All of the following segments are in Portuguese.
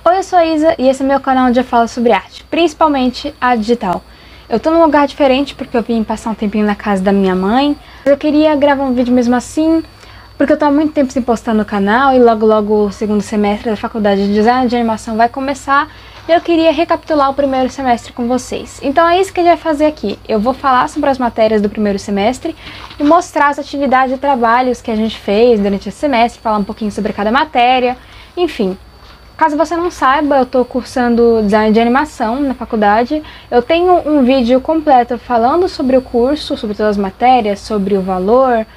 Oi, eu sou a Isa e esse é meu canal onde eu falo sobre arte, principalmente a digital. Eu tô num lugar diferente porque eu vim passar um tempinho na casa da minha mãe. Eu queria gravar um vídeo mesmo assim, porque eu tô há muito tempo sem postar no canal e logo o segundo semestre da faculdade de design de animação vai começar. E eu queria recapitular o primeiro semestre com vocês. Então é isso que a gente vai fazer aqui. Eu vou falar sobre as matérias do primeiro semestre e mostrar as atividades e trabalhos que a gente fez durante esse semestre, falar um pouquinho sobre cada matéria, enfim. Caso você não saiba, eu estou cursando design de animação na faculdade. Eu tenho um vídeo completo falando sobre o curso, sobre todas as matérias, sobre o valor,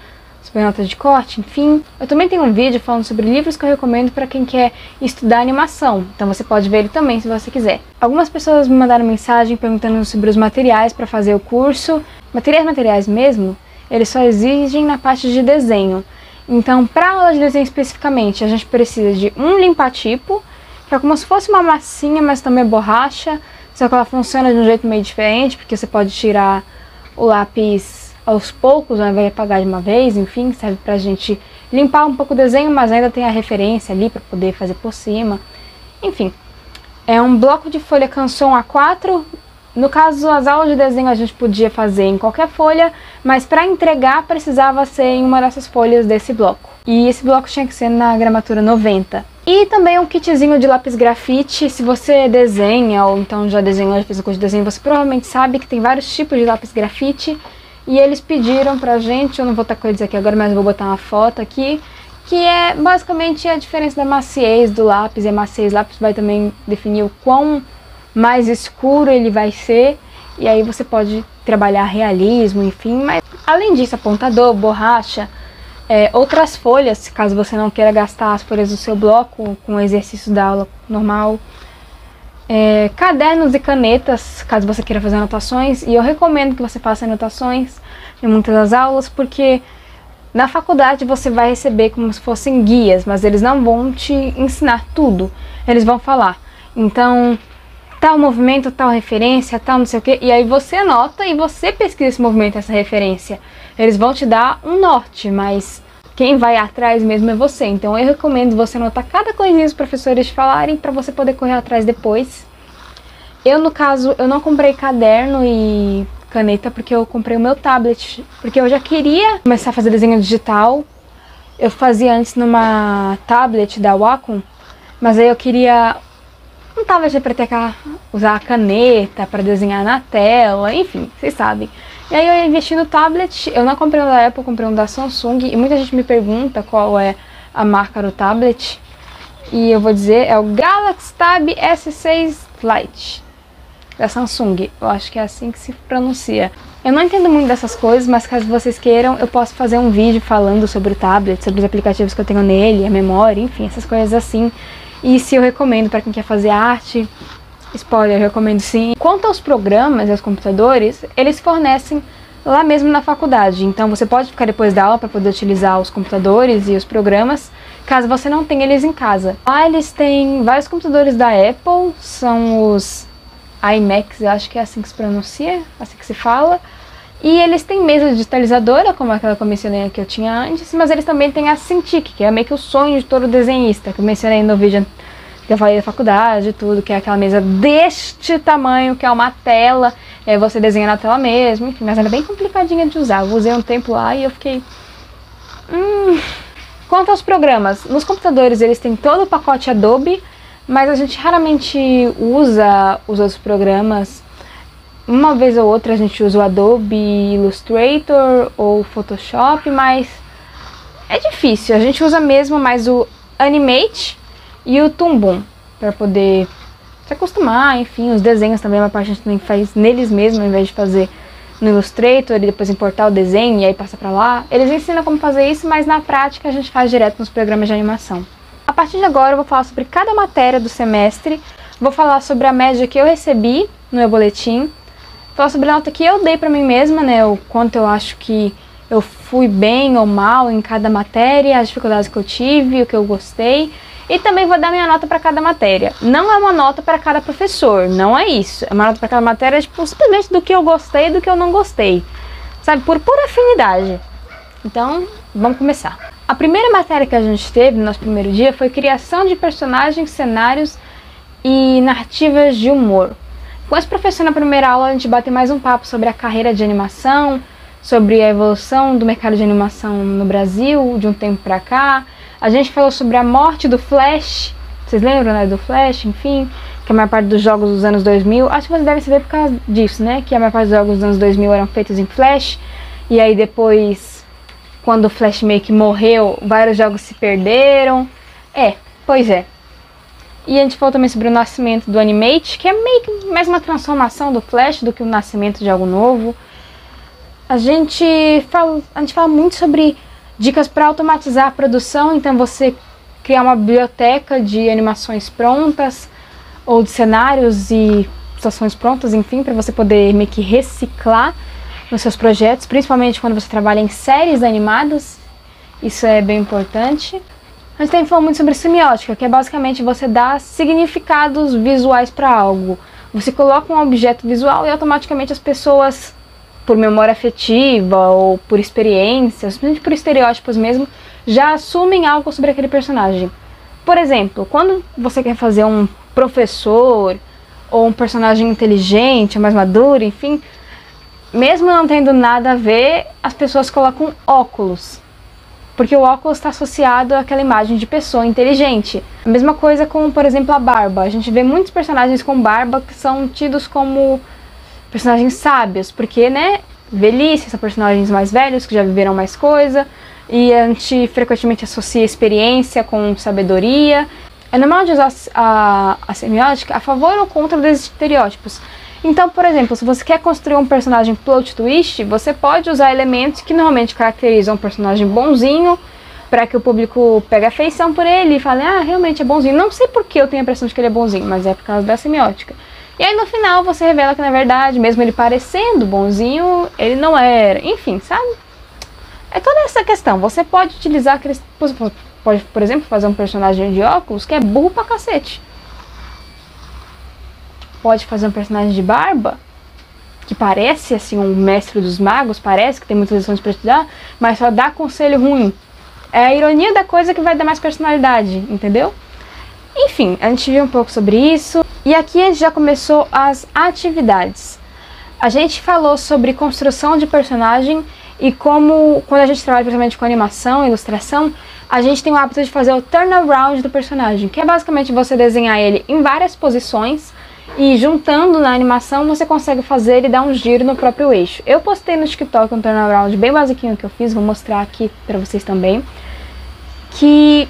sobre a nota de corte, enfim. Eu também tenho um vídeo falando sobre livros que eu recomendo para quem quer estudar animação. Então você pode ver ele também se você quiser. Algumas pessoas me mandaram mensagem perguntando sobre os materiais para fazer o curso. Materiais mesmo, eles só exigem na parte de desenho. Então, para aula de desenho especificamente, a gente precisa de um limpa-tipo, que é como se fosse uma massinha, mas também é borracha, só que ela funciona de um jeito meio diferente, porque você pode tirar o lápis aos poucos, ao invés de apagar de uma vez, enfim, serve pra gente limpar um pouco o desenho, mas ainda tem a referência ali para poder fazer por cima. Enfim, é um bloco de folha Canson A4. No caso, as aulas de desenho a gente podia fazer em qualquer folha, mas para entregar precisava ser em uma dessas folhas desse bloco. E esse bloco tinha que ser na gramatura 90. E também um kitzinho de lápis grafite. Se você desenha ou então já desenhou, já fez um curso de desenho, você provavelmente sabe que tem vários tipos de lápis grafite. E eles pediram pra gente, eu não vou estar com eles aqui agora, mas eu vou botar uma foto aqui, que é basicamente a diferença da maciez do lápis. E a maciez do lápis vai também definir o quão mais escuro ele vai ser, e aí você pode trabalhar realismo, enfim. Mas além disso, apontador, borracha, outras folhas, caso você não queira gastar as folhas do seu bloco com exercício da aula normal, cadernos e canetas, caso você queira fazer anotações, e eu recomendo que você faça anotações em muitas das aulas, porque na faculdade você vai receber como se fossem guias, mas eles não vão te ensinar tudo, eles vão falar, então, tal movimento, tal referência, tal não sei o que, e aí você anota e você pesquisa esse movimento, essa referência. Eles vão te dar um norte, mas quem vai atrás mesmo é você. Então eu recomendo você anotar cada coisinha que os professores falarem para você poder correr atrás depois. Eu, no caso, eu não comprei caderno e caneta porque eu comprei o meu tablet, porque eu já queria começar a fazer desenho digital. Eu fazia antes numa tablet da Wacom, mas aí eu queria um tablet para ter que usar a caneta para desenhar na tela, enfim, vocês sabem. E aí eu investi no tablet, eu não comprei um da Apple, eu comprei um da Samsung, e muita gente me pergunta qual é a marca do tablet, e eu vou dizer, é o Galaxy Tab S6 Lite, da Samsung, eu acho que é assim que se pronuncia. Eu não entendo muito dessas coisas, mas caso vocês queiram, eu posso fazer um vídeo falando sobre o tablet, sobre os aplicativos que eu tenho nele, a memória, enfim, essas coisas assim. E se eu recomendo para quem quer fazer arte, spoiler, eu recomendo sim. Quanto aos programas e aos computadores, eles fornecem lá mesmo na faculdade. Então você pode ficar depois da aula para poder utilizar os computadores e os programas, caso você não tenha eles em casa. Lá eles têm vários computadores da Apple, são os iMacs, eu acho que é assim que se pronuncia, assim que se fala. E eles têm mesa digitalizadora, como aquela que eu mencionei que eu tinha antes, mas eles também têm a Cintiq, que é meio que o sonho de todo desenhista, que eu mencionei no vídeo que eu falei da faculdade e tudo, que é aquela mesa deste tamanho, que é uma tela, e aí você desenha na tela mesmo, enfim, mas ela é bem complicadinha de usar. Eu usei um tempo lá e eu fiquei... Quanto aos programas, nos computadores eles têm todo o pacote Adobe, mas a gente raramente usa os outros programas. Uma vez ou outra a gente usa o Adobe Illustrator ou Photoshop, mas é difícil. A gente usa mesmo mais o Animate e o Toon Boom para poder se acostumar, enfim, os desenhos também, uma parte a gente também faz neles mesmo, ao invés de fazer no Illustrator e depois importar o desenho e aí passa para lá. Eles ensinam como fazer isso, mas na prática a gente faz direto nos programas de animação. A partir de agora eu vou falar sobre cada matéria do semestre, vou falar sobre a média que eu recebi no meu boletim, falar sobre a nota que eu dei pra mim mesma, né, o quanto eu acho que eu fui bem ou mal em cada matéria, as dificuldades que eu tive, o que eu gostei, e também vou dar minha nota para cada matéria. Não é uma nota para cada professor, não é isso, é uma nota para cada matéria, tipo, simplesmente do que eu gostei e do que eu não gostei, sabe, por pura afinidade. Então, vamos começar. A primeira matéria que a gente teve no nosso primeiro dia foi criação de personagens, cenários e narrativas de humor. Com esse professor na primeira aula a gente bateu mais um papo sobre a carreira de animação, sobre a evolução do mercado de animação no Brasil de um tempo pra cá. A gente falou sobre a morte do Flash, vocês lembram, né, do Flash, enfim, que a maior parte dos jogos dos anos 2000, acho que vocês devem saber por causa disso, né, que a maior parte dos jogos dos anos 2000 eram feitos em Flash, e aí depois, quando o Flash meio que morreu, vários jogos se perderam. Pois é. E a gente falou também sobre o nascimento do Animate, que é meio que mais uma transformação do Flash do que o nascimento de algo novo. A gente fala muito sobre dicas para automatizar a produção, então você criar uma biblioteca de animações prontas, ou de cenários e situações prontas, enfim, para você poder meio que reciclar nos seus projetos, principalmente quando você trabalha em séries animadas, isso é bem importante. A gente também falou muito sobre semiótica, que é basicamente você dar significados visuais para algo. Você coloca um objeto visual e automaticamente as pessoas, por memória afetiva ou por experiência, simplesmente por estereótipos mesmo, já assumem algo sobre aquele personagem. Por exemplo, quando você quer fazer um professor ou um personagem inteligente, mais maduro, enfim, mesmo não tendo nada a ver, as pessoas colocam óculos, porque o óculos está associado àquela imagem de pessoa inteligente. A mesma coisa com, por exemplo, a barba. A gente vê muitos personagens com barba que são tidos como personagens sábios, porque, né, velhice, são personagens mais velhos que já viveram mais coisa, e a gente frequentemente associa experiência com sabedoria. É normal de usar a semiótica a favor ou contra desses estereótipos. Então, por exemplo, se você quer construir um personagem plot twist, você pode usar elementos que normalmente caracterizam um personagem bonzinho, para que o público pegue afeição por ele e fale, ah, realmente é bonzinho. Não sei por que eu tenho a impressão de que ele é bonzinho, mas é por causa da semiótica. E aí no final você revela que na verdade, mesmo ele parecendo bonzinho, ele não era. Enfim, sabe? É toda essa questão. Você pode utilizar aqueles... Pode, por exemplo, fazer um personagem de óculos que é burro pra cacete. Pode fazer um personagem de barba que parece assim um mestre dos magos, parece que tem muitas lições pra estudar, mas só dá conselho ruim. É a ironia da coisa que vai dar mais personalidade, entendeu? Enfim, a gente viu um pouco sobre isso. E aqui a gente já começou as atividades. A gente falou sobre construção de personagem e como, quando a gente trabalha principalmente com animação, ilustração, a gente tem o hábito de fazer o turnaround do personagem, que é basicamente você desenhar ele em várias posições e juntando na animação você consegue fazer ele dar um giro no próprio eixo. Eu postei no TikTok um turnaround bem basiquinho que eu fiz, vou mostrar aqui pra vocês também, que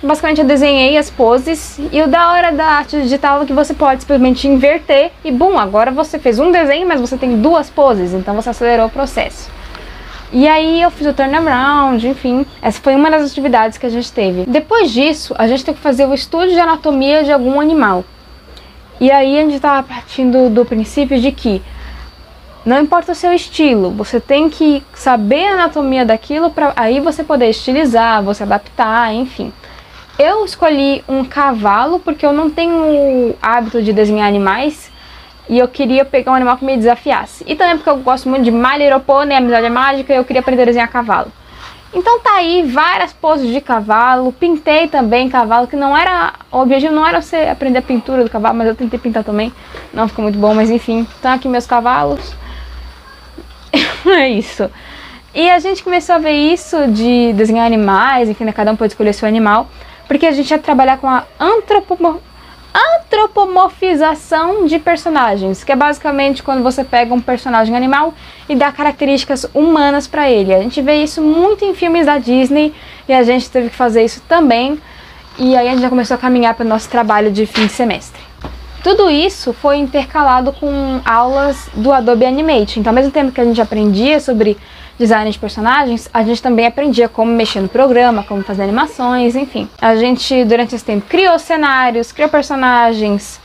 basicamente eu desenhei as poses e o da hora da arte digital é que você pode simplesmente inverter e bum, agora você fez um desenho, mas você tem duas poses, então você acelerou o processo. E aí eu fiz o turnaround, enfim, essa foi uma das atividades que a gente teve. Depois disso, a gente tem que fazer o estudo de anatomia de algum animal. E aí a gente estava partindo do princípio de que não importa o seu estilo, você tem que saber a anatomia daquilo para aí você poder estilizar, você adaptar, enfim. Eu escolhi um cavalo porque eu não tenho o hábito de desenhar animais e eu queria pegar um animal que me desafiasse. E também porque eu gosto muito de My Little Pony, Amizade é Mágica, e eu queria aprender a desenhar cavalo. Então tá aí várias poses de cavalo, pintei também cavalo, que não era, o objetivo não era você aprender a pintura do cavalo, mas eu tentei pintar também, não ficou muito bom, mas enfim, estão aqui meus cavalos. É isso. E a gente começou a ver isso de desenhar animais, enfim, né, cada um pode escolher seu animal, porque a gente ia trabalhar com a antropomorfização de personagens, que é basicamente quando você pega um personagem animal e dá características humanas para ele. A gente vê isso muito em filmes da Disney e a gente teve que fazer isso também, e aí a gente já começou a caminhar para o nosso trabalho de fim de semestre. Tudo isso foi intercalado com aulas do Adobe Animate, então ao mesmo tempo que a gente aprendia sobre design de personagens, a gente também aprendia como mexer no programa, como fazer animações, enfim. A gente, durante esse tempo, criou cenários, criou personagens,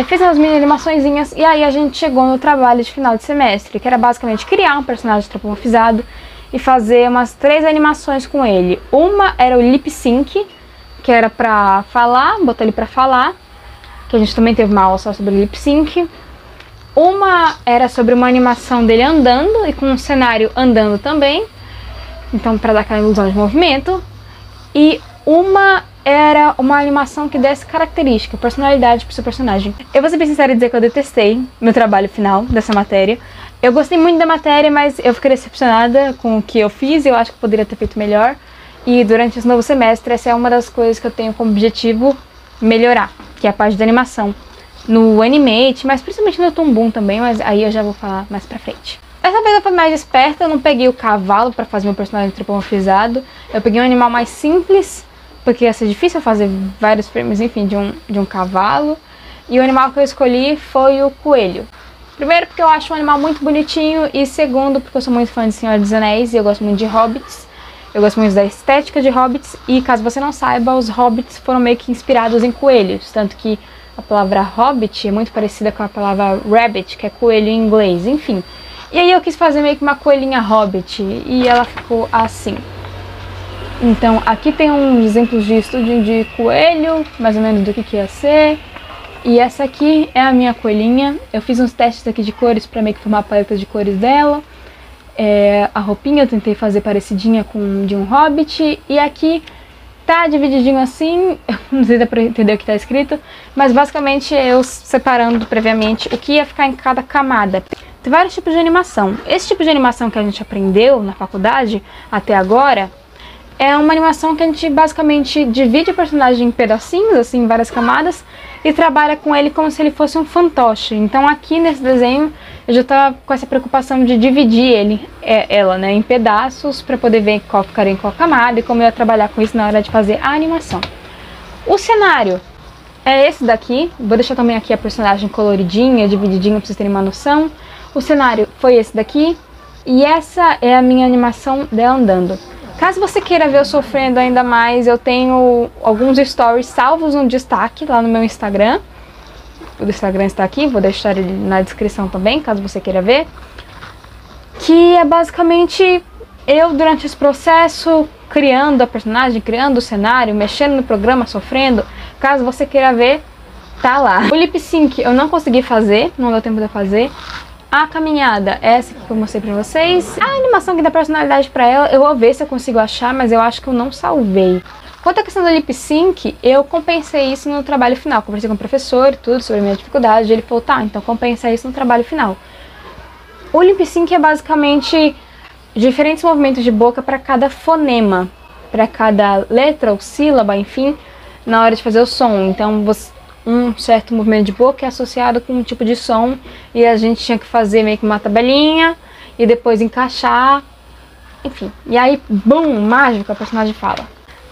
fez umas mini animaçõezinhas, e aí a gente chegou no trabalho de final de semestre, que era basicamente criar um personagem antropomorfizado e fazer umas 3 animações com ele. Uma era o lip sync, que era pra falar, botar ele pra falar, que a gente também teve uma aula só sobre lip sync. Uma era sobre uma animação dele andando e com um cenário andando também, então para dar aquela ilusão de movimento. E uma era uma animação que desse característica, personalidade pro seu personagem. Eu vou ser bem sincera e dizer que eu detestei meu trabalho final dessa matéria. Eu gostei muito da matéria, mas eu fiquei decepcionada com o que eu fiz e eu acho que eu poderia ter feito melhor. E durante esse novo semestre, essa é uma das coisas que eu tenho como objetivo melhorar, que é a parte da animação. No Animate, mas principalmente no Toon Boom também, mas aí eu já vou falar mais pra frente. Essa vez eu fui mais esperta, eu não peguei o cavalo pra fazer meu personagem antropomorfizado. Eu peguei um animal mais simples, porque ia ser difícil fazer vários frames, enfim, de um cavalo. E o animal que eu escolhi foi o coelho. Primeiro porque eu acho um animal muito bonitinho e segundo porque eu sou muito fã de Senhor dos Anéis e eu gosto muito de hobbits. Eu gosto muito da estética de hobbits e caso você não saiba, os hobbits foram meio que inspirados em coelhos, tanto que a palavra hobbit é muito parecida com a palavra rabbit, que é coelho em inglês, enfim. E aí eu quis fazer meio que uma coelhinha hobbit e ela ficou assim. Então aqui tem uns exemplos de estúdio de coelho, mais ou menos do que ia ser. E essa aqui é a minha coelhinha. Eu fiz uns testes aqui de cores para meio que formar a paleta de cores dela. A roupinha eu tentei fazer parecidinha com de um hobbit. E aqui tá divididinho assim, eu não sei se dá pra entender o que tá escrito, mas basicamente eu separando previamente o que ia ficar em cada camada. Tem vários tipos de animação. Esse tipo de animação que a gente aprendeu na faculdade até agora é uma animação que a gente basicamente divide o personagem em pedacinhos, assim, em várias camadas, e trabalha com ele como se ele fosse um fantoche. Então aqui nesse desenho eu já tava com essa preocupação de dividir ela, né, em pedaços para poder ver qual ficaria em qual camada e como eu ia trabalhar com isso na hora de fazer a animação. O cenário é esse daqui, vou deixar também aqui a personagem coloridinha, divididinha para vocês terem uma noção. O cenário foi esse daqui e essa é a minha animação dela andando. Caso você queira ver eu sofrendo ainda mais, eu tenho alguns stories salvos no destaque lá no meu Instagram. O Instagram está aqui, vou deixar ele na descrição também, caso você queira ver. Que é basicamente eu durante esse processo, criando a personagem, criando o cenário, mexendo no programa, sofrendo. Caso você queira ver, tá lá. O lip sync eu não consegui fazer, não deu tempo de fazer. A caminhada, essa que eu mostrei pra vocês. A animação que dá personalidade pra ela, eu vou ver se eu consigo achar, mas eu acho que eu não salvei. Quanto à questão do lip sync, eu compensei isso no trabalho final. Conversei com o professor e tudo sobre a minha dificuldade. Ele falou, tá, então compensa isso no trabalho final. O lip sync é basicamente diferentes movimentos de boca para cada fonema, para cada letra ou sílaba, enfim, na hora de fazer o som. Então, um certo movimento de boca é associado com um tipo de som e a gente tinha que fazer meio que uma tabelinha e depois encaixar, enfim. E aí, bum, mágico, a personagem fala.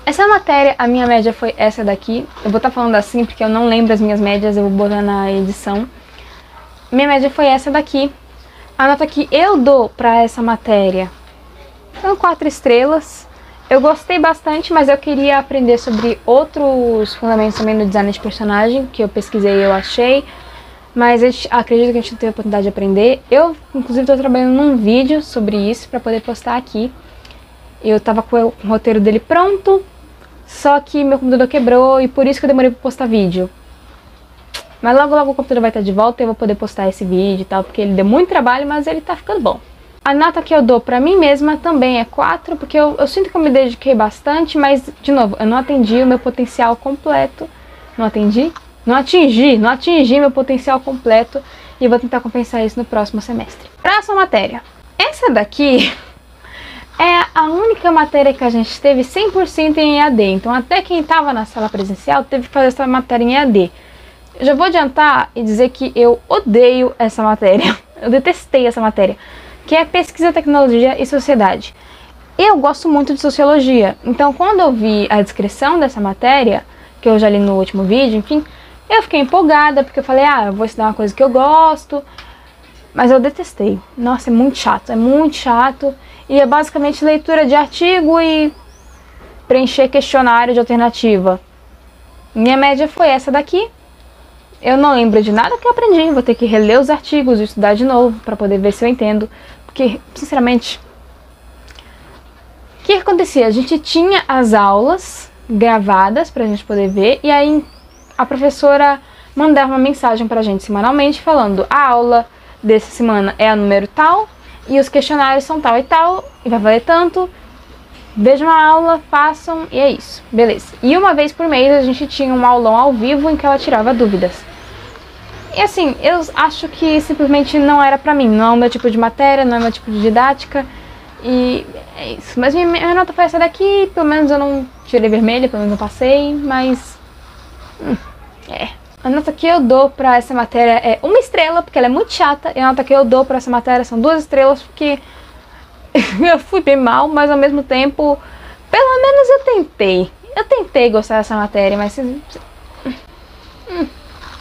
Essa matéria, a minha média foi essa daqui. Eu vou estar falando assim porque eu não lembro as minhas médias, eu vou botar na edição. Minha média foi essa daqui. A nota que eu dou pra essa matéria são 4 estrelas. Eu gostei bastante, mas eu queria aprender sobre outros fundamentos também no design de personagem, que eu pesquisei e eu achei. Mas acredito que a gente não teve a oportunidade de aprender. Eu, inclusive, estou trabalhando num vídeo sobre isso para poder postar aqui. Eu tava com o roteiro dele pronto, só que meu computador quebrou e por isso que eu demorei para postar vídeo. Mas logo logo o computador vai estar de volta e eu vou poder postar esse vídeo e tal, porque ele deu muito trabalho, mas ele tá ficando bom. A nota que eu dou pra mim mesma também é 4, porque eu sinto que eu me dediquei bastante, mas, de novo, eu não atendi o meu potencial completo. Não atingi meu potencial completo e vou tentar compensar isso no próximo semestre. Próxima matéria. Essa daqui é a única matéria que a gente teve 100% em EAD, então até quem estava na sala presencial teve que fazer essa matéria em EAD. Eu já vou adiantar e dizer que eu odeio essa matéria, eu detestei essa matéria, que é Pesquisa, Tecnologia e Sociedade. Eu gosto muito de Sociologia, então quando eu vi a descrição dessa matéria, que eu já li no último vídeo, enfim, eu fiquei empolgada, porque eu falei, eu vou estudar uma coisa que eu gosto, mas eu detestei. Nossa, é muito chato, e é basicamente leitura de artigo e preencher questionário de alternativa. Minha média foi essa daqui. Eu não lembro de nada que eu aprendi, vou ter que reler os artigos e estudar de novo para poder ver se eu entendo, porque, sinceramente, o que acontecia? A gente tinha as aulas gravadas pra gente poder ver, e aí a professora mandava uma mensagem pra gente semanalmente falando a aula dessa semana é a número tal, e os questionários são tal e tal, e vai valer tanto, vejam a aula, façam e é isso, beleza. E uma vez por mês a gente tinha um aulão ao vivo em que ela tirava dúvidas. E assim, eu acho que simplesmente não era pra mim, não é o meu tipo de matéria, não é o meu tipo de didática. E é isso. Mas minha nota foi essa daqui, pelo menos eu não tirei vermelha, pelo menos eu passei, mas... A nota que eu dou pra essa matéria é 1 estrela, porque ela é muito chata. E a nota que eu dou pra essa matéria são 2 estrelas, porque eu fui bem mal, mas ao mesmo tempo, pelo menos eu tentei. Eu tentei gostar dessa matéria, mas...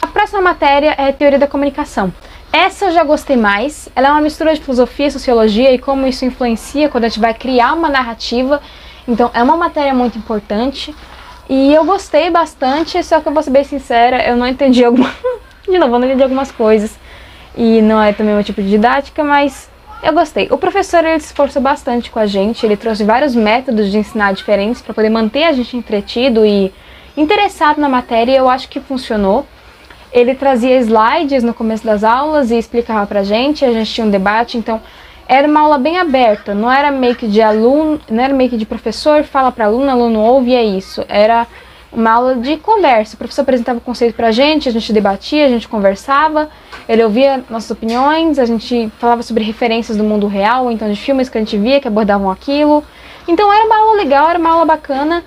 A próxima matéria é Teoria da Comunicação. Essa eu já gostei mais. Ela é uma mistura de filosofia, sociologia e como isso influencia quando a gente vai criar uma narrativa. Então é uma matéria muito importante. E eu gostei bastante, só que eu vou ser bem sincera, eu não entendi de novo, eu não entendi algumas coisas. E não é também o meu tipo de didática, mas eu gostei. O professor, ele se esforçou bastante com a gente, ele trouxe vários métodos de ensinar diferentes para poder manter a gente entretido e interessado na matéria, e eu acho que funcionou. Ele trazia slides no começo das aulas e explicava pra gente, a gente tinha um debate, então era uma aula bem aberta, não era meio que de aluno, não era meio que de professor, fala para aluno, aluno ouve e é isso. Era uma aula de conversa, o professor apresentava o conceito pra gente, a gente debatia, a gente conversava, ele ouvia nossas opiniões, a gente falava sobre referências do mundo real, então de filmes que a gente via que abordavam aquilo. Então era uma aula legal, era uma aula bacana,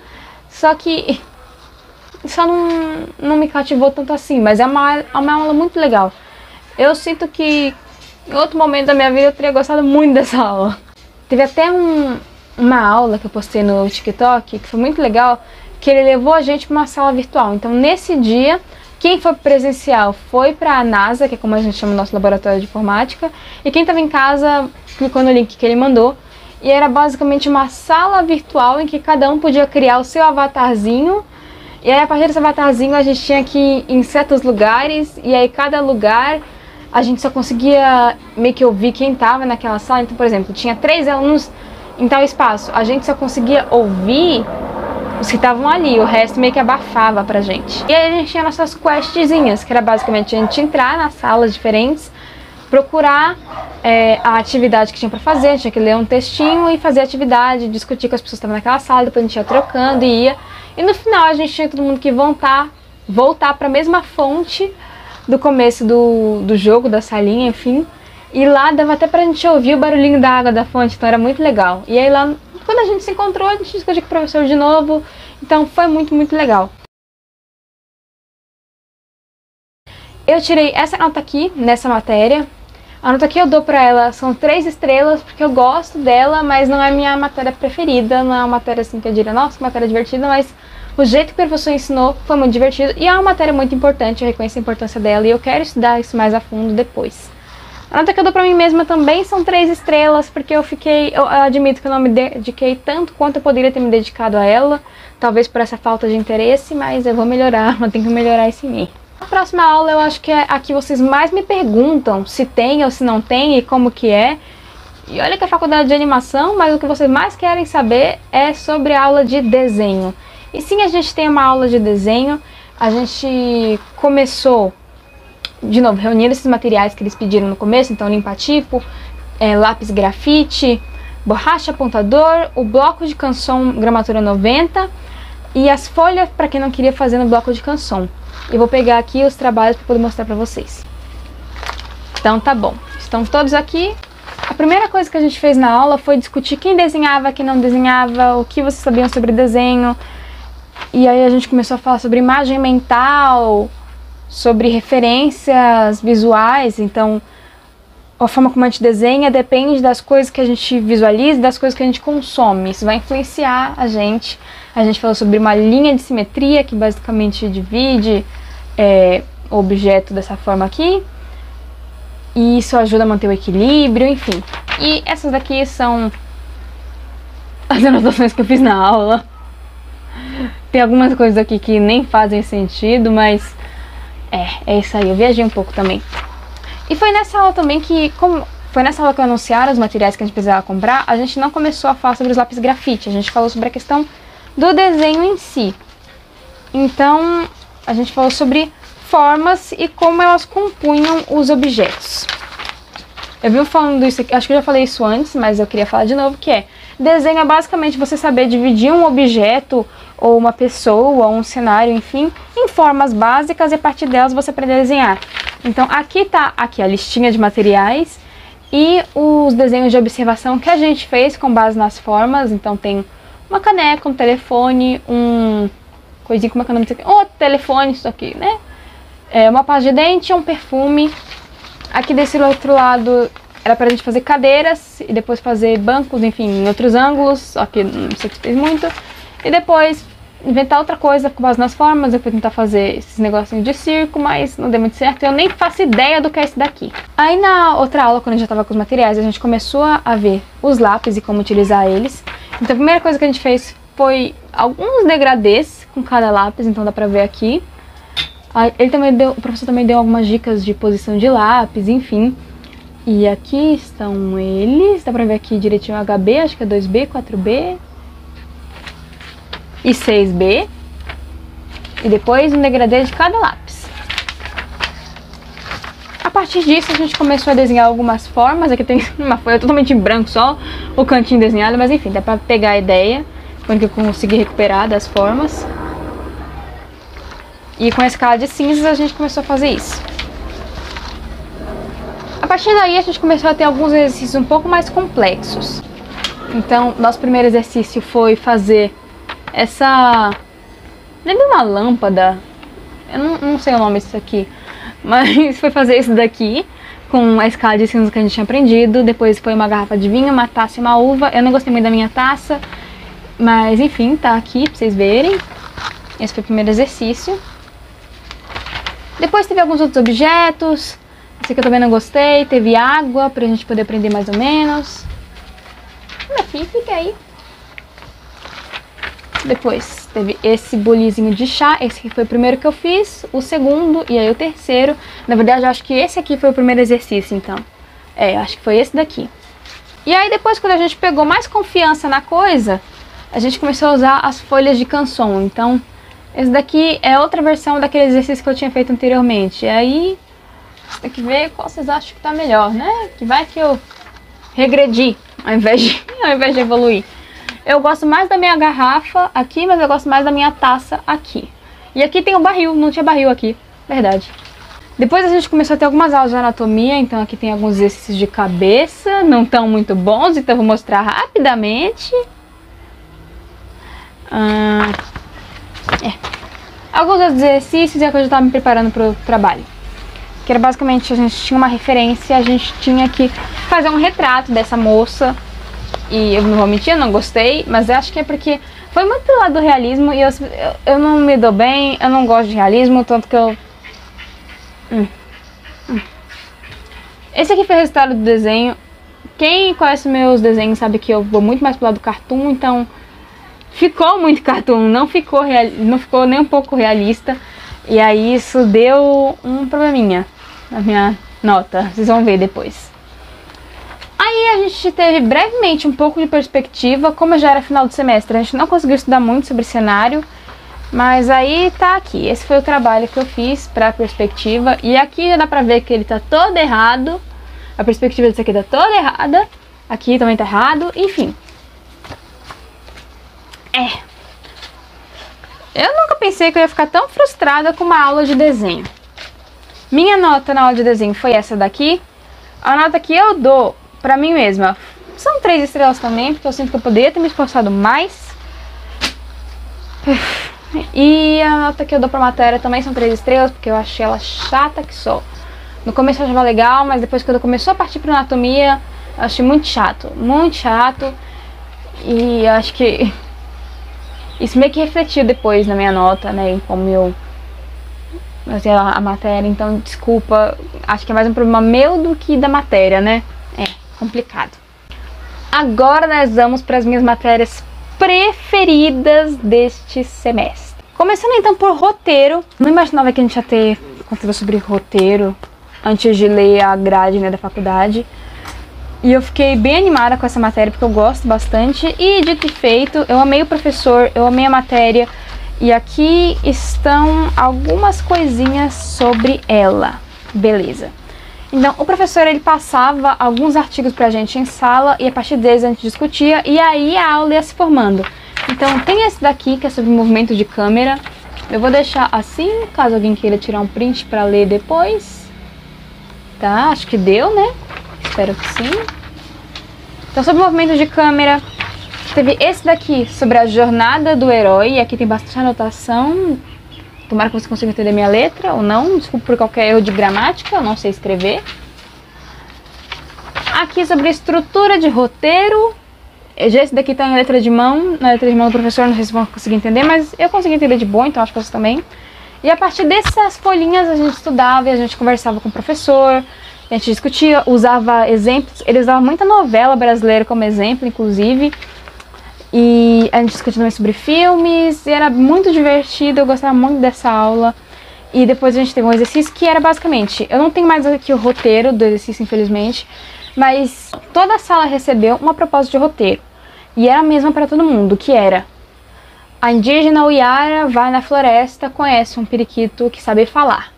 só que só não me cativou tanto assim, mas é uma aula muito legal. Eu sinto que em outro momento da minha vida eu teria gostado muito dessa aula. Teve até uma aula que eu postei no TikTok, que foi muito legal, que ele levou a gente para uma sala virtual. Então nesse dia, quem foi presencial foi para a NASA, que é como a gente chama o nosso laboratório de informática, e quem estava em casa clicou no link que ele mandou, e era basicamente uma sala virtual em que cada um podia criar o seu avatarzinho. E aí a partir desse avatarzinho a gente tinha que ir em certos lugares, e aí cada lugar a gente só conseguia meio que ouvir quem estava naquela sala. Então, por exemplo, tinha 3 alunos em tal espaço, a gente só conseguia ouvir os que estavam ali, o resto meio que abafava pra gente. E aí a gente tinha nossas questzinhas, que era basicamente a gente entrar nas salas diferentes, procurar a atividade que tinha pra fazer, a gente tinha que ler um textinho e fazer a atividade, discutir com as pessoas que estavam naquela sala, depois a gente ia trocando e ia. E no final a gente tinha todo mundo que voltar para a mesma fonte do começo do jogo, da salinha, enfim. E lá dava até pra gente ouvir o barulhinho da água da fonte, então era muito legal. E aí lá, quando a gente se encontrou, a gente discutiu com o professor de novo, então foi muito, muito legal. Eu tirei essa nota aqui, nessa matéria. A nota que eu dou pra ela são 3 estrelas, porque eu gosto dela, mas não é minha matéria preferida, não é uma matéria assim que eu diria, nossa, que matéria divertida, mas o jeito que o professor ensinou foi muito divertido e é uma matéria muito importante, eu reconheço a importância dela e eu quero estudar isso mais a fundo depois. A nota que eu dou pra mim mesma também são 3 estrelas, porque eu admito que eu não me dediquei tanto quanto eu poderia ter me dedicado a ela, talvez por essa falta de interesse, mas eu vou melhorar, eu tenho que melhorar isso em mim. A próxima aula eu acho que é a que vocês mais me perguntam se tem ou se não tem e como que é. E olha que é faculdade de animação, mas o que vocês mais querem saber é sobre a aula de desenho. E sim, a gente tem uma aula de desenho, a gente começou, de novo, reunindo esses materiais que eles pediram no começo, então limpa-tipo, lápis grafite, borracha apontador, o bloco de canção gramatura 90 e as folhas para quem não queria fazer no bloco de canção. Eu vou pegar aqui os trabalhos para poder mostrar para vocês. Então tá bom, estão todos aqui. A primeira coisa que a gente fez na aula foi discutir quem desenhava, quem não desenhava, o que vocês sabiam sobre desenho. E aí a gente começou a falar sobre imagem mental, sobre referências visuais. Então a forma como a gente desenha depende das coisas que a gente visualiza e das coisas que a gente consome. Isso vai influenciar a gente. A gente falou sobre uma linha de simetria que basicamente divide o objeto dessa forma aqui. E isso ajuda a manter o equilíbrio, enfim. E essas daqui são as anotações que eu fiz na aula. Tem algumas coisas aqui que nem fazem sentido, mas é isso aí. Eu viajei um pouco também. E foi nessa aula também que, foi nessa aula que eu anunciaram os materiais que a gente precisava comprar, a gente não começou a falar sobre os lápis grafite, a gente falou sobre a questão do desenho em si. Então, a gente falou sobre formas e como elas compunham os objetos. Eu vi falando isso aqui, acho que eu já falei isso antes, mas eu queria falar de novo, que Desenho é basicamente você saber dividir um objeto, ou uma pessoa, ou um cenário, enfim, em formas básicas e a partir delas você aprender a desenhar. Então aqui tá a listinha de materiais e os desenhos de observação que a gente fez com base nas formas. Então tem uma caneca, um telefone, coisinha, como é que é o nome disso aqui? Outro telefone, isso aqui, né? Uma pasta de dente, um perfume. Aqui desse outro lado era pra gente fazer cadeiras e depois fazer bancos, enfim, em outros ângulos, só que não sei se fez muito. E depois inventar outra coisa com base nas formas, depois tentar fazer esses negocinhos de circo, mas não deu muito certo, eu nem faço ideia do que é esse daqui. Aí na outra aula, quando a gente já tava com os materiais, a gente começou a ver os lápis e como utilizar eles. Então a primeira coisa que a gente fez foi alguns degradês com cada lápis, então dá pra ver aqui. O professor também deu algumas dicas de posição de lápis, enfim. E aqui estão eles, dá pra ver aqui direitinho o HB, acho que é 2B, 4B e 6B. E depois um degradê de cada lápis. A partir disso a gente começou a desenhar algumas formas. Aqui tem uma folha totalmente em branco, só o cantinho desenhado, mas enfim, dá pra pegar a ideia quando eu consegui recuperar das formas. E com a escala de cinzas a gente começou a fazer isso. A partir daí a gente começou a ter alguns exercícios um pouco mais complexos. Então, nosso primeiro exercício foi fazer essa... Lembra uma lâmpada? Eu não sei o nome disso aqui. Mas foi fazer isso daqui com a escala de cinzas que a gente tinha aprendido. Depois foi uma garrafa de vinho, uma taça e uma uva. Eu não gostei muito da minha taça, mas enfim, tá aqui pra vocês verem. Esse foi o primeiro exercício. Depois teve alguns outros objetos. Esse aqui eu também não gostei. Teve água pra gente poder aprender mais ou menos. Aqui, fica aí. Depois teve esse bolizinho de chá. Esse aqui foi o primeiro que eu fiz. O segundo e aí o terceiro. Na verdade eu acho que esse aqui foi o primeiro exercício, então. Acho que foi esse daqui. E aí depois, quando a gente pegou mais confiança na coisa, a gente começou a usar as folhas de canson. Então esse daqui é outra versão daquele exercício que eu tinha feito anteriormente. E aí, você tem que ver qual vocês acham que tá melhor, né? Que vai que eu regredi ao invés de evoluir. Eu gosto mais da minha garrafa aqui, mas eu gosto mais da minha taça aqui. E aqui tem o barril, não tinha barril aqui, verdade. Depois a gente começou a ter algumas aulas de anatomia, então aqui tem alguns exercícios de cabeça, não tão muito bons, então eu vou mostrar rapidamente. Alguns outros exercícios e a coisa eu já estava me preparando para o trabalho. Que era basicamente, a gente tinha uma referência, a gente tinha que fazer um retrato dessa moça. E eu não vou mentir, eu não gostei, mas eu acho que é porque foi muito do lado do realismo e eu não me dou bem, eu não gosto de realismo, tanto que eu... Esse aqui foi o resultado do desenho. Quem conhece meus desenhos sabe que eu vou muito mais pro lado do cartoon, então... Ficou muito cartoon, não ficou nem um pouco realista. E aí isso deu um probleminha na minha nota, vocês vão ver depois. Aí a gente teve brevemente um pouco de perspectiva. Como já era final do semestre, a gente não conseguiu estudar muito sobre cenário. Mas aí tá aqui, esse foi o trabalho que eu fiz pra perspectiva. E aqui já dá pra ver que ele tá todo errado. A perspectiva desse aqui tá toda errada. Aqui também tá errado, enfim. Eu nunca pensei que eu ia ficar tão frustrada com uma aula de desenho. Minha nota na aula de desenho foi essa daqui. A nota que eu dou pra mim mesma são 3 estrelas também, porque eu sinto que eu poderia ter me esforçado mais. E a nota que eu dou pra matéria também são 3 estrelas, porque eu achei ela chata que só. No começo eu achava legal, mas depois quando começou a partir pra anatomia, eu achei muito chato. Muito chato. E eu acho que... isso meio que refletiu depois na minha nota, né, em como eu fazia a matéria, então desculpa, acho que é mais um problema meu do que da matéria, né, complicado. Agora nós vamos para as minhas matérias preferidas deste semestre. Começando então por roteiro, não imaginava que a gente ia ter conteúdo sobre roteiro antes de ler a grade, né, da faculdade. E eu fiquei bem animada com essa matéria, porque eu gosto bastante. E dito e feito, eu amei o professor, eu amei a matéria. E aqui estão algumas coisinhas sobre ela. Beleza. Então, o professor, ele passava alguns artigos pra gente em sala e a partir deles a gente discutia e aí a aula ia se formando. Então, tem esse daqui que é sobre movimento de câmera. Eu vou deixar assim, caso alguém queira tirar um print pra ler depois. Tá, acho que deu, né? Espero que sim. Então, sobre movimento de câmera, teve esse daqui sobre a jornada do herói. E aqui tem bastante anotação. Tomara que você consiga entender minha letra ou não. Desculpa por qualquer erro de gramática, eu não sei escrever. Aqui sobre estrutura de roteiro. Esse daqui tá em letra de mão. Na letra de mão do professor, não sei se vão conseguir entender, mas eu consegui entender de boa, então acho que vocês também. E a partir dessas folhinhas a gente estudava e a gente conversava com o professor. A gente discutia, usava exemplos. Ele usava muita novela brasileira como exemplo, inclusive. E a gente discutia também sobre filmes, e era muito divertido, eu gostava muito dessa aula. E depois a gente teve um exercício que era basicamente, eu não tenho mais aqui o roteiro do exercício, infelizmente, mas toda a sala recebeu uma proposta de roteiro. E era a mesma para todo mundo, que era: a indígena Uiara vai na floresta, conhece um periquito que sabe falar.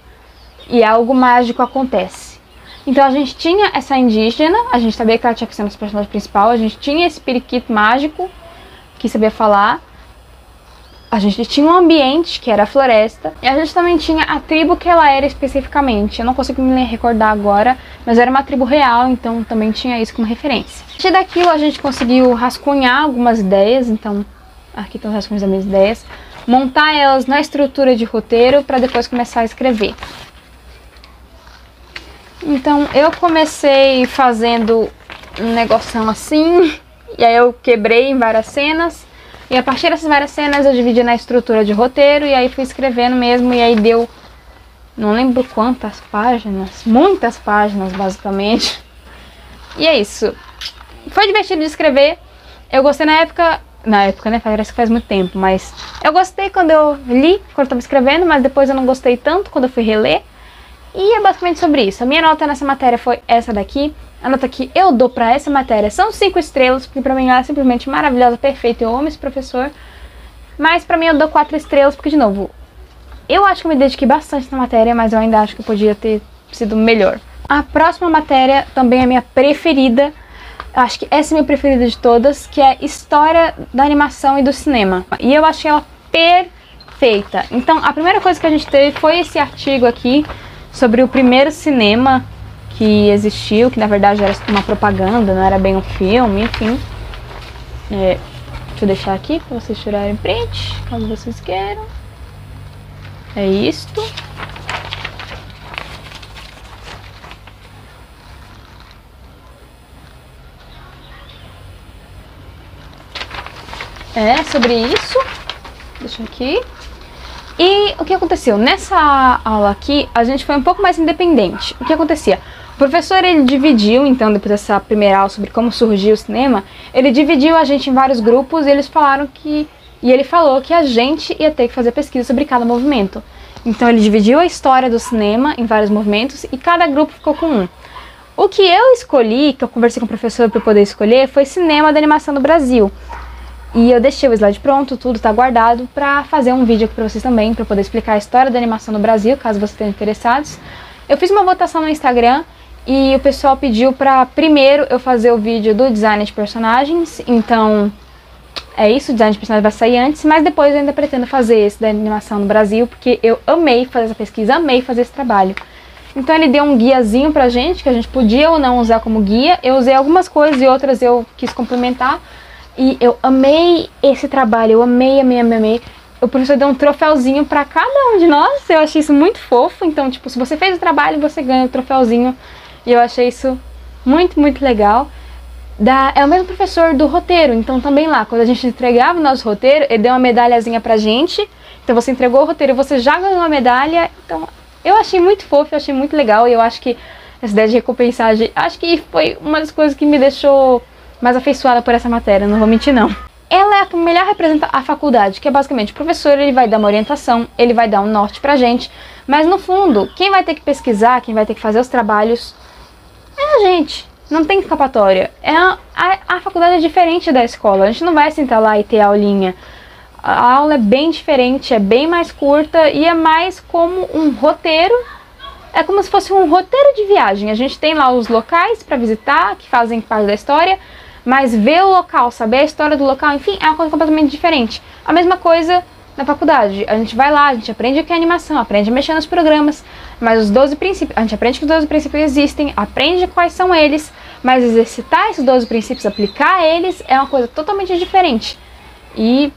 E algo mágico acontece. Então a gente tinha essa indígena, a gente sabia que ela tinha que ser nossa personagem principal, a gente tinha esse periquito mágico que sabia falar, a gente tinha um ambiente que era a floresta, e a gente também tinha a tribo que ela era especificamente. Eu não consigo me recordar agora, mas era uma tribo real, então também tinha isso como referência. A partir daquilo a gente conseguiu rascunhar algumas ideias, então aqui estão os rascunhos das minhas ideias, montar elas na estrutura de roteiro para depois começar a escrever. Então eu comecei fazendo um negocinho assim, e aí eu quebrei em várias cenas, e a partir dessas várias cenas eu dividi na estrutura de roteiro, e aí fui escrevendo mesmo, e aí deu, não lembro quantas páginas, muitas páginas basicamente. E é isso. Foi divertido de escrever, eu gostei na época, né, parece que faz muito tempo, mas eu gostei quando eu li, quando eu estava escrevendo, mas depois eu não gostei tanto quando eu fui reler. E é basicamente sobre isso. A minha nota nessa matéria foi essa daqui. A nota que eu dou pra essa matéria são 5 estrelas, porque pra mim ela é simplesmente maravilhosa, perfeita. Eu amo esse professor. Mas pra mim eu dou 4 estrelas, porque, de novo, eu acho que eu me dediquei bastante na matéria, mas eu ainda acho que eu podia ter sido melhor. A próxima matéria também é a minha preferida. Eu acho que essa é a minha preferida de todas, que é História da Animação e do Cinema. E eu achei ela perfeita. Então, a primeira coisa que a gente teve foi esse artigo aqui sobre o primeiro cinema que existiu, que na verdade era uma propaganda, não era bem um filme, enfim. Deixa eu deixar aqui para vocês tirarem print, caso vocês queiram. É isto. É sobre isso. Deixa aqui. E o que aconteceu? Nessa aula aqui, a gente foi um pouco mais independente. O que acontecia? O professor, ele dividiu, então, depois dessa primeira aula sobre como surgiu o cinema, ele dividiu a gente em vários grupos e eles falaram que... E ele falou que a gente ia ter que fazer pesquisa sobre cada movimento. Então ele dividiu a história do cinema em vários movimentos e cada grupo ficou com um. O que eu escolhi, que eu conversei com o professor para poder escolher, foi cinema da animação do Brasil. E eu deixei o slide pronto, tudo tá guardado pra fazer um vídeo aqui pra vocês também, pra poder explicar a história da animação no Brasil, caso vocês estejam interessados. Eu fiz uma votação no Instagram e o pessoal pediu pra primeiro eu fazer o vídeo do design de personagens, então é isso, o design de personagens vai sair antes, mas depois eu ainda pretendo fazer esse da animação no Brasil, porque eu amei fazer essa pesquisa, amei fazer esse trabalho. Então ele deu um guiazinho pra gente, que a gente podia ou não usar como guia, eu usei algumas coisas e outras eu quis complementar. E eu amei esse trabalho, eu amei, amei, amei, amei. O professor deu um troféuzinho pra cada um de nós, eu achei isso muito fofo. Então, tipo, se você fez o trabalho, você ganha o troféuzinho. E eu achei isso muito, muito legal. É o mesmo professor do roteiro, então também lá, quando a gente entregava o nosso roteiro, ele deu uma medalhazinha pra gente. Então você entregou o roteiro e você já ganhou uma medalha. Então eu achei muito fofo, eu achei muito legal. E eu acho que essa ideia de recompensar, acho que foi uma das coisas que me deixou mais afeiçoada por essa matéria, não vou mentir não. Ela é a que melhor representa a faculdade, que é basicamente o professor, ele vai dar uma orientação, ele vai dar um norte pra gente, mas no fundo, quem vai ter que pesquisar, quem vai ter que fazer os trabalhos, é a gente, não tem escapatória. A faculdade é diferente da escola, a gente não vai sentar lá e ter aulinha. A aula é bem diferente, é bem mais curta e é mais como um roteiro É como se fosse um roteiro de viagem. A gente tem lá os locais para visitar, que fazem parte da história, mas ver o local, saber a história do local, enfim, é uma coisa completamente diferente. A mesma coisa na faculdade. A gente vai lá, a gente aprende o que é animação, aprende a mexer nos programas, mas os 12 princípios, a gente aprende que os 12 princípios existem, aprende quais são eles, mas exercitar esses 12 princípios, aplicar eles, é uma coisa totalmente diferente. E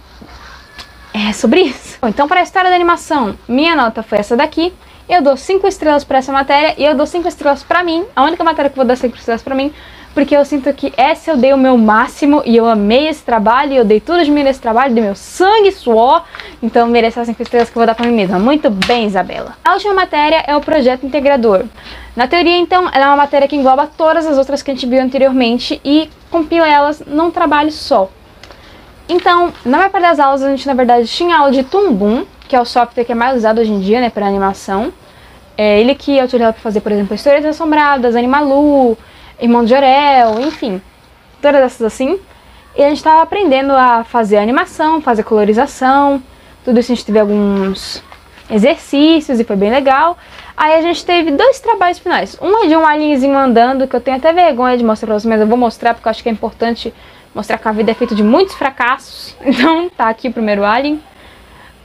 é sobre isso. Bom, então, para a história da animação, minha nota foi essa daqui. Eu dou 5 estrelas para essa matéria e eu dou 5 estrelas para mim. A única matéria que eu vou dar 5 estrelas para mim, porque eu sinto que essa eu dei o meu máximo e eu amei esse trabalho, eu dei tudo de mim nesse trabalho, dei meu sangue e suor, então mereço as 5 estrelas que eu vou dar para mim mesma. Muito bem, Isabela. A última matéria é o projeto integrador. Na teoria, então, ela é uma matéria que engloba todas as outras que a gente viu anteriormente e compila elas num trabalho só. Então, na maior parte das aulas, a gente, na verdade, tinha aula de Toon Boom, que é o software que é mais usado hoje em dia, né, para animação. É ele que é utilizado para fazer, por exemplo, Histórias Assombradas, Animalu, Irmão de Jorel, enfim, todas essas assim. E a gente estava aprendendo a fazer animação, fazer colorização, tudo isso a gente teve alguns exercícios e foi bem legal. Aí a gente teve 2 trabalhos finais. Um é de um alienzinho andando, que eu tenho até vergonha de mostrar pra vocês, mas eu vou mostrar porque eu acho que é importante mostrar que a vida é feita de muitos fracassos. Então tá aqui o primeiro alien.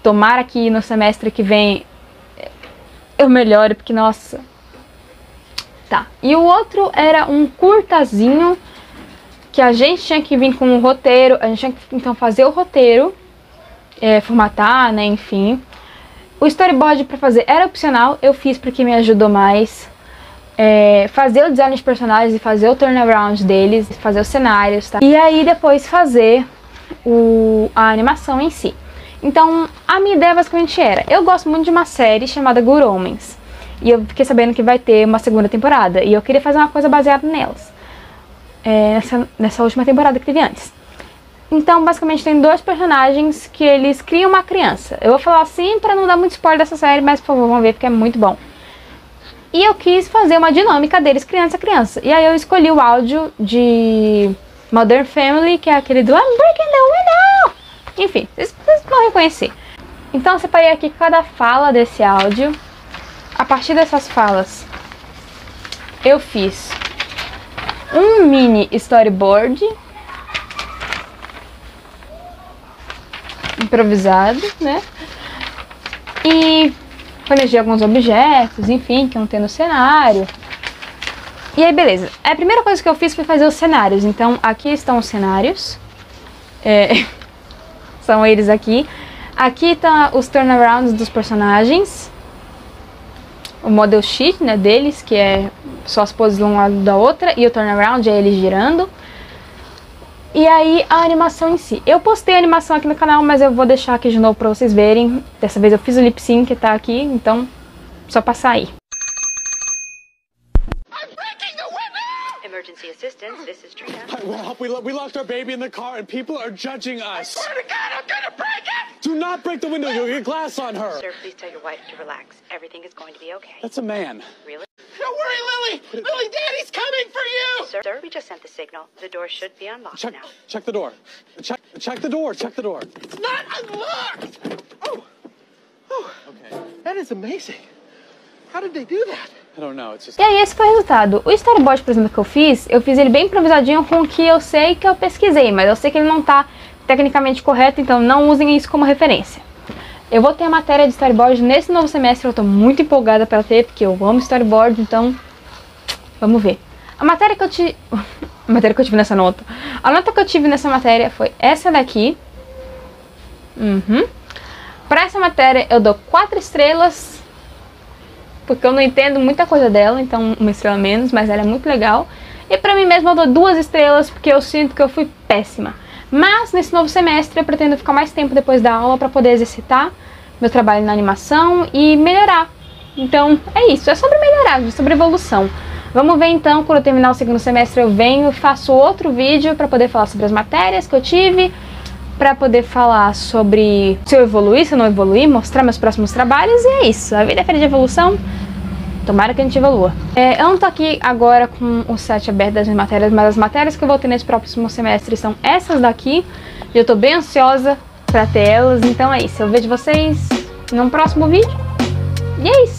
Tomara que no semestre que vem eu melhore, porque nossa... Tá, e o outro era um curtazinho, que a gente tinha que vir com um roteiro, a gente tinha que então fazer o roteiro, formatar, né, enfim. O storyboard pra fazer era opcional, eu fiz porque me ajudou mais. Fazer o design de personagens e fazer o turnaround deles, fazer os cenários, tá? E aí depois fazer a animação em si. Então, a minha ideia basicamente era, eu gosto muito de uma série chamada Good Omens, e eu fiquei sabendo que vai ter uma segunda temporada, e eu queria fazer uma coisa baseada nelas, nessa última temporada que teve antes. Então, basicamente, tem 2 personagens que eles criam uma criança. Eu vou falar assim pra não dar muito spoiler dessa série, mas por favor, vamos ver porque é muito bom. E eu quis fazer uma dinâmica deles criança a criança. E aí eu escolhi o áudio de Modern Family, que é aquele do I'm breaking the window! Enfim, vocês vão reconhecer. Então eu separei aqui cada fala desse áudio. A partir dessas falas, eu fiz um mini storyboard improvisado, né? E planejei alguns objetos, enfim, que não tem no cenário. E aí, beleza. A primeira coisa que eu fiz foi fazer os cenários. Então, aqui estão os cenários. São eles aqui. Aqui tá os turnarounds dos personagens. O model sheet, né, deles, que é só as poses de um lado da outra. E o turnaround é eles girando. E aí, a animação em si. Eu postei a animação aqui no canal, mas eu vou deixar aqui de novo pra vocês verem. Dessa vez eu fiz o lip sync, que tá aqui, então só passar aí. Emergency assistance, this is Trina. Well, help, we locked our baby in the car and people are judging us. I swear to God, I'm gonna break it! Do not break the window, you'll get glass on her. Sir, please tell your wife to relax. Everything is going to be okay. That's a man. Really? Don't worry, Lily! Lily, Daddy's coming for you! Sir, we just sent the signal. The door should be unlocked now. Check the door. Check the door. Check the door. It's not unlocked! Oh. Okay. That is amazing. How did they do that? I don't know, it's just... E aí, esse foi o resultado. O storyboard, por exemplo, que eu fiz ele bem improvisadinho com o que eu sei que eu pesquisei, mas eu sei que ele não tá tecnicamente correto, então não usem isso como referência. Eu vou ter a matéria de storyboard nesse novo semestre, eu tô muito empolgada pra ter, porque eu amo storyboard, então vamos ver. A matéria que eu tive nessa nota. A nota que eu tive nessa matéria foi essa daqui. Pra essa matéria eu dou 4 estrelas, porque eu não entendo muita coisa dela, então 1 estrela menos, mas ela é muito legal. E pra mim mesma eu dou 2 estrelas, porque eu sinto que eu fui péssima. Mas nesse novo semestre eu pretendo ficar mais tempo depois da aula pra poder exercitar meu trabalho na animação e melhorar. Então é isso, é sobre melhorar, é sobre evolução. Vamos ver então, quando eu terminar o segundo semestre eu venho e faço outro vídeo pra poder falar sobre as matérias que eu tive, pra poder falar sobre se eu evoluí, se eu não evoluí, mostrar meus próximos trabalhos, e é isso. A vida é feita de evolução, tomara que a gente evolua. Eu não tô aqui agora com o site aberto das minhas matérias, mas as matérias que eu vou ter nesse próximo semestre são essas daqui, e eu tô bem ansiosa pra ter elas, então é isso. Eu vejo vocês num próximo vídeo, e é isso.